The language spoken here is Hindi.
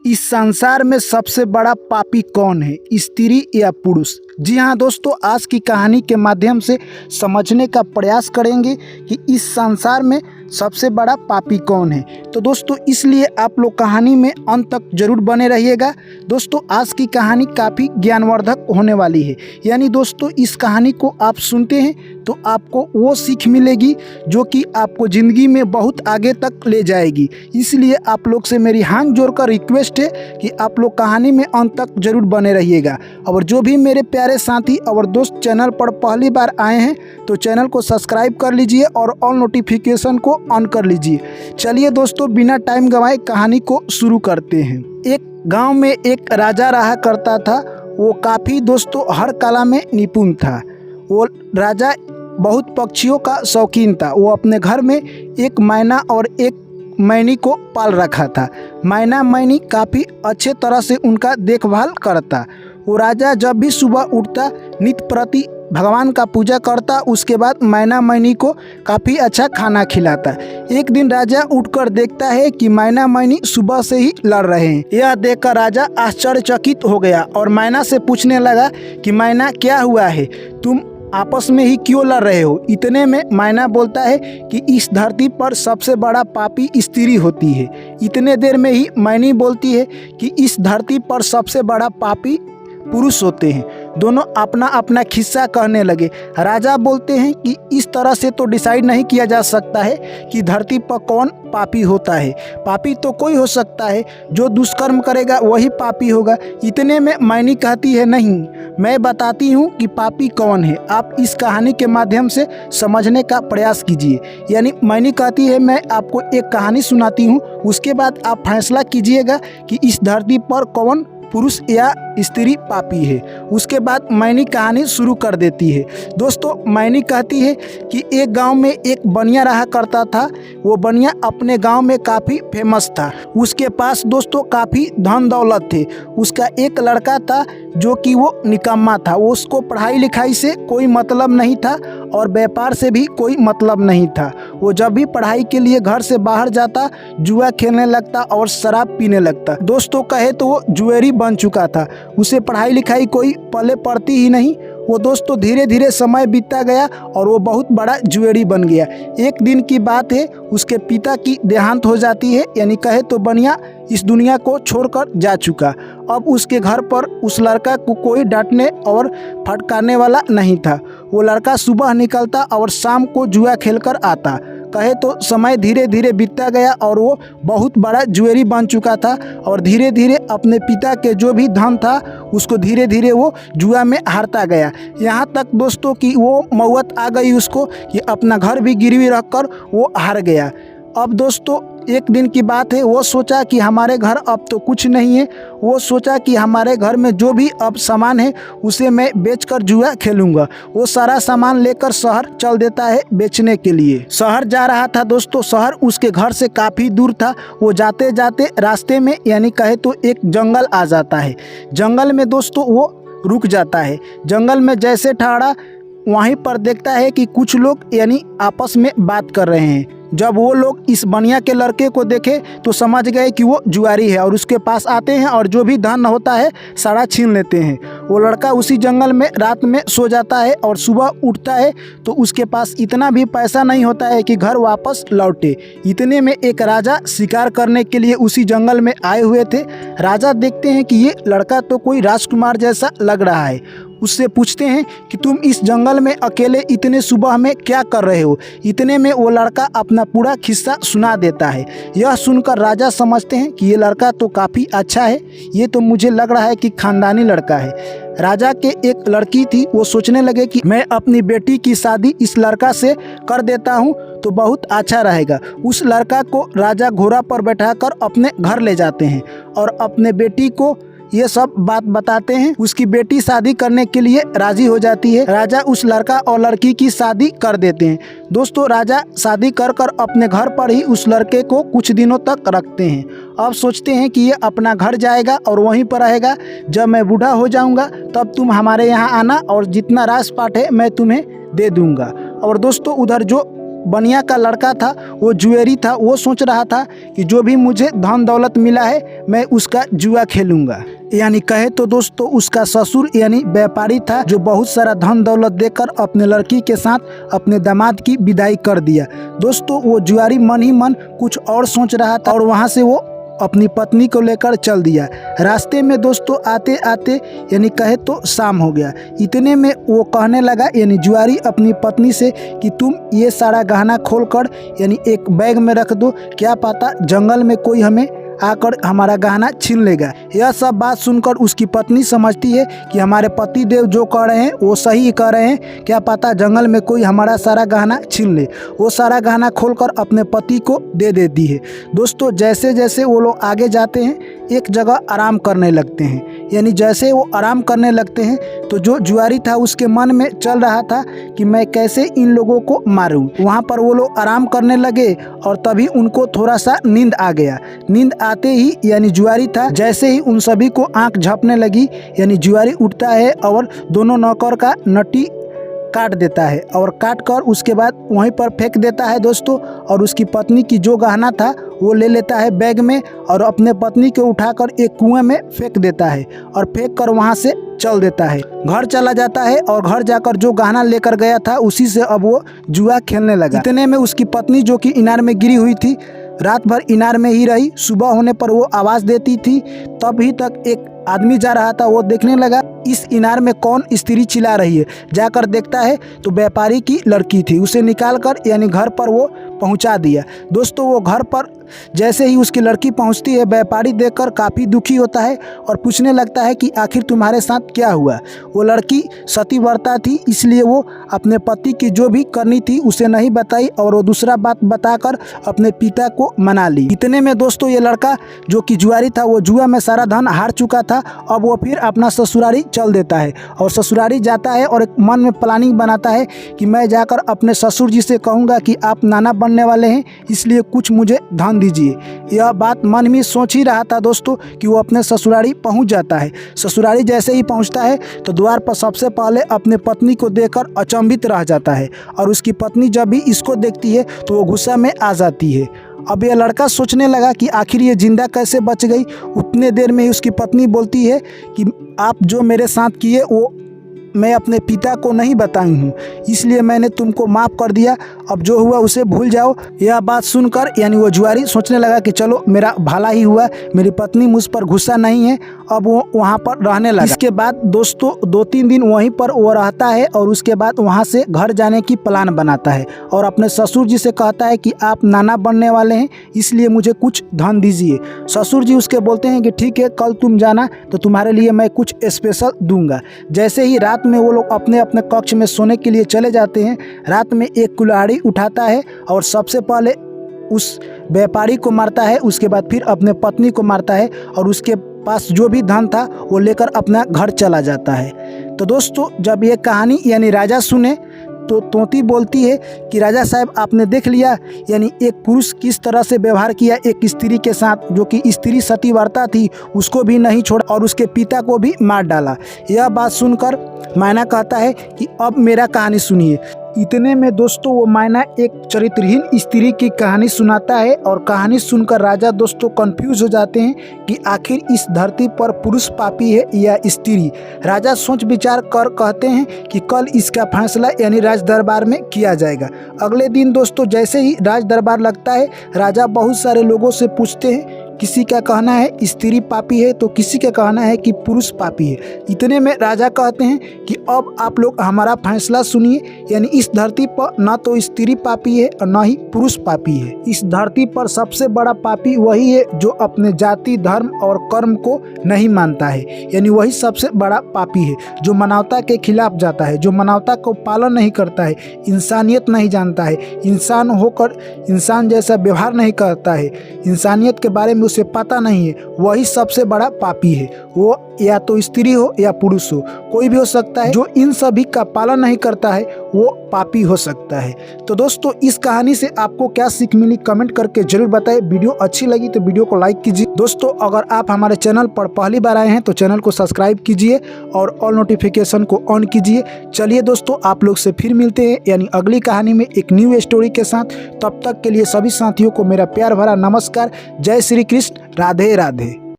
इस संसार में सबसे बड़ा पापी कौन है, स्त्री या पुरुष? जी हाँ दोस्तों, आज की कहानी के माध्यम से समझने का प्रयास करेंगे कि इस संसार में सबसे बड़ा पापी कौन है। तो दोस्तों इसलिए आप लोग कहानी में अंत तक जरूर बने रहिएगा। दोस्तों आज की कहानी काफ़ी ज्ञानवर्धक होने वाली है, यानी दोस्तों इस कहानी को आप सुनते हैं तो आपको वो सीख मिलेगी जो कि आपको ज़िंदगी में बहुत आगे तक ले जाएगी। इसलिए आप लोग से मेरी हाथ जोड़कर रिक्वेस्ट है कि आप लोग कहानी में अंत तक जरूर बने रहिएगा। और जो भी मेरे प्यारे साथी और दोस्त चैनल पर पहली बार आए हैं तो चैनल को सब्सक्राइब कर लीजिए और ऑल नोटिफिकेशन को ऑन कर लीजिए। चलिए दोस्तों बिना टाइम गंवाए कहानी को शुरू करते हैं। एक गांव में एक राजा रहा करता था। वो काफ़ी दोस्तों हर कला में निपुण था। वो राजा बहुत पक्षियों का शौकीन था। वो अपने घर में एक मैना और एक मैनी को पाल रखा था। मैना मैनी काफ़ी अच्छे तरह से उनका देखभाल करता। वो राजा जब भी सुबह उठता नित्य प्रति भगवान का पूजा करता, उसके बाद मैना मैनी को काफ़ी अच्छा खाना खिलाता। एक दिन राजा उठकर देखता है कि मैना मैनी सुबह से ही लड़ रहे हैं। यह देखकर राजा आश्चर्यचकित हो गया और मैना से पूछने लगा कि मैना क्या हुआ है, तुम आपस में ही क्यों लड़ रहे हो? इतने में मैना बोलता है कि इस धरती पर सबसे बड़ा पापी स्त्री होती है। इतने देर में ही मैनी बोलती है कि इस धरती पर सबसे बड़ा पापी पुरुष होते हैं। दोनों अपना अपना किस्सा कहने लगे। राजा बोलते हैं कि इस तरह से तो डिसाइड नहीं किया जा सकता है कि धरती पर कौन पापी होता है। पापी तो कोई हो सकता है, जो दुष्कर्म करेगा वही पापी होगा। इतने में मैनी कहती है नहीं, मैं बताती हूँ कि पापी कौन है। आप इस कहानी के माध्यम से समझने का प्रयास कीजिए। यानी मैनी कहती है मैं आपको एक कहानी सुनाती हूँ, उसके बाद आप फैसला कीजिएगा कि इस धरती पर कौन पुरुष या स्त्री पापी है। उसके बाद मैनी कहानी शुरू कर देती है। दोस्तों मैनी कहती है कि एक गांव में एक बनिया रहा करता था। वो बनिया अपने गांव में काफ़ी फेमस था। उसके पास दोस्तों काफ़ी धन दौलत थे। उसका एक लड़का था जो कि वो निकम्मा था। वो उसको पढ़ाई लिखाई से कोई मतलब नहीं था और व्यापार से भी कोई मतलब नहीं था। वो जब भी पढ़ाई के लिए घर से बाहर जाता जुआ खेलने लगता और शराब पीने लगता। दोस्तों कहे तो वो जुएरी बन चुका था। उसे पढ़ाई लिखाई कोई पले पड़ती ही नहीं। वो दोस्तों धीरे धीरे समय बीतता गया और वो बहुत बड़ा जुएरी बन गया। एक दिन की बात है, उसके पिता की देहांत हो जाती है, यानी कहे तो बनिया इस दुनिया को छोड़कर जा चुका। अब उसके घर पर उस लड़का को कोई डांटने और फटकारने वाला नहीं था। वो लड़का सुबह निकलता और शाम को जुआ खेलकर आता। कहे तो समय धीरे धीरे बीतता गया और वो बहुत बड़ा जुएरी बन चुका था और धीरे धीरे अपने पिता के जो भी धन था उसको धीरे धीरे वो जुआ में हारता गया। यहाँ तक दोस्तों कि वो मौत आ गई उसको कि अपना घर भी गिरवी रखकर वो हार गया। अब दोस्तों एक दिन की बात है, वो सोचा कि हमारे घर अब तो कुछ नहीं है। वो सोचा कि हमारे घर में जो भी अब सामान है उसे मैं बेचकर जुआ खेलूंगा। वो सारा सामान लेकर शहर चल देता है बेचने के लिए। शहर जा रहा था दोस्तों। शहर उसके घर से काफ़ी दूर था। वो जाते जाते रास्ते में यानी कहे तो एक जंगल आ जाता है। जंगल में दोस्तों वो रुक जाता है। जंगल में जैसे ठहरा वहीं पर देखता है कि कुछ लोग यानी आपस में बात कर रहे हैं। जब वो लोग इस बनिया के लड़के को देखे तो समझ गए कि वो जुआरी है और उसके पास आते हैं और जो भी धन होता है सारा छीन लेते हैं। वो लड़का उसी जंगल में रात में सो जाता है और सुबह उठता है तो उसके पास इतना भी पैसा नहीं होता है कि घर वापस लौटे। इतने में एक राजा शिकार करने के लिए उसी जंगल में आए हुए थे। राजा देखते हैं कि ये लड़का तो कोई राजकुमार जैसा लग रहा है। उससे पूछते हैं कि तुम इस जंगल में अकेले इतने सुबह में क्या कर रहे हो? इतने में वो लड़का अपना पूरा किस्सा सुना देता है। यह सुनकर राजा समझते हैं कि ये लड़का तो काफ़ी अच्छा है, ये तो मुझे लग रहा है कि खानदानी लड़का है। राजा के एक लड़की थी। वो सोचने लगे कि मैं अपनी बेटी की शादी इस लड़का से कर देता हूँ तो बहुत अच्छा रहेगा। उस लड़का को राजा घोड़ा पर बैठाकर अपने घर ले जाते हैं और अपने बेटी को ये सब बात बताते हैं। उसकी बेटी शादी करने के लिए राजी हो जाती है। राजा उस लड़का और लड़की की शादी कर देते हैं। दोस्तों राजा शादी कर अपने घर पर ही उस लड़के को कुछ दिनों तक रखते हैं। अब सोचते हैं कि ये अपना घर जाएगा और वहीं पर रहेगा। जब मैं बूढ़ा हो जाऊंगा तब तुम हमारे यहाँ आना और जितना राजपाट है मैं तुम्हें दे दूंगा। और दोस्तों उधर जो बनिया का लड़का था, वो जुएरी था, वो सोच रहा था कि जो भी मुझे धन दौलत मिला है मैं उसका जुआ खेलूँगा। यानी कहे तो दोस्तों उसका ससुर यानी व्यापारी था जो बहुत सारा धन दौलत देकर अपने लड़की के साथ अपने दामाद की विदाई कर दिया। दोस्तों वो जुआरी मन ही मन कुछ और सोच रहा था और वहाँ से वो अपनी पत्नी को लेकर चल दिया। रास्ते में दोस्तों आते आते यानी कहे तो शाम हो गया। इतने में वो कहने लगा यानी जुआरी अपनी पत्नी से कि तुम ये सारा गहना खोलकर यानी एक बैग में रख दो, क्या पता जंगल में कोई हमें आकर हमारा गहना छीन लेगा। यह सब बात सुनकर उसकी पत्नी समझती है कि हमारे पति देव जो कह रहे हैं वो सही कह रहे हैं, क्या पता जंगल में कोई हमारा सारा गहना छीन ले। वो सारा गहना खोलकर अपने पति को दे देती है। दोस्तों जैसे जैसे वो लोग आगे जाते हैं एक जगह आराम करने लगते हैं। यानी जैसे वो आराम करने लगते हैं तो जो जुआरी था उसके मन में चल रहा था कि मैं कैसे इन लोगों को मारूं। वहाँ पर वो लोग आराम करने लगे और तभी उनको थोड़ा सा नींद आ गया। नींद आते ही यानी जुआरी था जैसे ही उन सभी को आंख झपने लगी यानी जुआरी उठता है और दोनों नौकर का नटी काट देता है और काट कर उसके बाद वहीं पर फेंक देता है दोस्तों। और उसकी पत्नी की जो गहना था वो ले लेता है बैग में और अपने पत्नी को उठाकर एक कुएं में फेंक देता है और फेंक कर वहाँ से चल देता है। घर चला जाता है और घर जाकर जो गहना लेकर गया था उसी से अब वो जुआ खेलने लगा। इतने में उसकी पत्नी जो कि इनार में गिरी हुई थी रात भर इनार में ही रही। सुबह होने पर वो आवाज़ देती थी, तभी तक एक आदमी जा रहा था। वो देखने लगा इस इनार में कौन स्त्री चिल्ला रही है। जाकर देखता है तो व्यापारी की लड़की थी। उसे निकालकर यानी घर पर वो पहुंचा दिया। दोस्तों वो घर पर जैसे ही उसकी लड़की पहुंचती है व्यापारी देखकर काफ़ी दुखी होता है और पूछने लगता है कि आखिर तुम्हारे साथ क्या हुआ। वो लड़की सतीव्रता थी इसलिए वो अपने पति की जो भी करनी थी उसे नहीं बताई और वो दूसरा बात बताकर अपने पिता को मना ली। इतने में दोस्तों ये लड़का जो कि जुआरी था वो जुआ में सारा धन हार चुका था। अब वो फिर अपना ससुरारी चल देता है और ससुरारी जाता है और एक मन में प्लानिंग बनाता है कि मैं जाकर अपने ससुर जी से कहूँगा कि आप नाना बनने वाले हैं इसलिए कुछ मुझे धन दीजिए। यह बात मन में सोच ही रहा था दोस्तों कि वो अपने ससुरारी पहुंच जाता है। ससुरारी जैसे ही पहुंचता है तो द्वार पर सबसे पहले अपने पत्नी को देखकर अचंभित रह जाता है और उसकी पत्नी जब भी इसको देखती है तो वो गुस्सा में आ जाती है। अब यह लड़का सोचने लगा कि आखिर ये जिंदा कैसे बच गई। उतने देर में ही उसकी पत्नी बोलती है कि आप जो मेरे साथ किए वो मैं अपने पिता को नहीं बताई हूँ इसलिए मैंने तुमको माफ़ कर दिया, अब जो हुआ उसे भूल जाओ। यह बात सुनकर यानी वो जुआरी सोचने लगा कि चलो मेरा भला ही हुआ, मेरी पत्नी मुझ पर गुस्सा नहीं है। अब वो वहाँ पर रहने लगा। इसके बाद दोस्तों 2-3 दिन वहीं पर वो रहता है और उसके बाद वहाँ से घर जाने की प्लान बनाता है और अपने ससुर जी से कहता है कि आप नाना बनने वाले हैं इसलिए मुझे कुछ धन दीजिए। ससुर जी उसके बोलते हैं कि ठीक है कल तुम जाना तो तुम्हारे लिए मैं कुछ स्पेशल दूंगा। जैसे ही रात में वो लोग अपने अपने कक्ष में सोने के लिए चले जाते हैं, रात में एक कुल्हाड़ी उठाता है और सबसे पहले उस व्यापारी को मारता है, उसके बाद फिर अपने पत्नी को मारता है और उसके पास जो भी धन था वो लेकर अपना घर चला जाता है। तो दोस्तों जब ये कहानी यानी राजा सुने तो तोती बोलती है कि राजा साहब आपने देख लिया यानी एक पुरुष किस तरह से व्यवहार किया एक स्त्री के साथ, जो कि स्त्री सतीव्रता थी उसको भी नहीं छोड़ा और उसके पिता को भी मार डाला। यह बात सुनकर मैना कहता है कि अब मेरा कहानी सुनिए। इतने में दोस्तों वो मैना एक चरित्रहीन स्त्री की कहानी सुनाता है और कहानी सुनकर राजा दोस्तों कंफ्यूज हो जाते हैं कि आखिर इस धरती पर पुरुष पापी है या स्त्री। राजा सोच विचार कर कहते हैं कि कल इसका फैसला यानी राज दरबार में किया जाएगा। अगले दिन दोस्तों जैसे ही राज दरबार लगता है राजा बहुत सारे लोगों से पूछते हैं, किसी का कहना है स्त्री पापी है तो किसी का कहना है कि पुरुष पापी है। इतने में राजा कहते हैं कि अब आप लोग हमारा फैसला सुनिए, यानी इस धरती पर न तो स्त्री पापी है और न ही पुरुष पापी है। इस धरती पर सबसे बड़ा पापी वही है जो अपने जाति धर्म और कर्म को नहीं मानता है, यानी वही सबसे बड़ा पापी है जो मानवता के खिलाफ जाता है, जो मानवता को पालन नहीं करता है, इंसानियत नहीं जानता है, इंसान होकर इंसान जैसा व्यवहार नहीं करता है, इंसानियत के बारे में उसे पता नहीं है, वही सबसे बड़ा पापी है। वो या तो स्त्री हो या पुरुष हो, कोई भी हो सकता है। जो इन सभी का पालन नहीं करता है वो पापी हो सकता है। तो दोस्तों इस कहानी से आपको क्या सीख मिली कमेंट करके जरूर बताएं। वीडियो अच्छी लगी तो वीडियो को लाइक कीजिए। दोस्तों अगर आप हमारे चैनल पर पहली बार आए हैं तो चैनल को सब्सक्राइब कीजिए और ऑल नोटिफिकेशन को ऑन कीजिए। चलिए दोस्तों आप लोग से फिर मिलते हैं यानी अगली कहानी में एक न्यू स्टोरी के साथ। तब तक के लिए सभी साथियों को मेरा प्यार भरा नमस्कार। जय श्री कृष्ण, राधे राधे।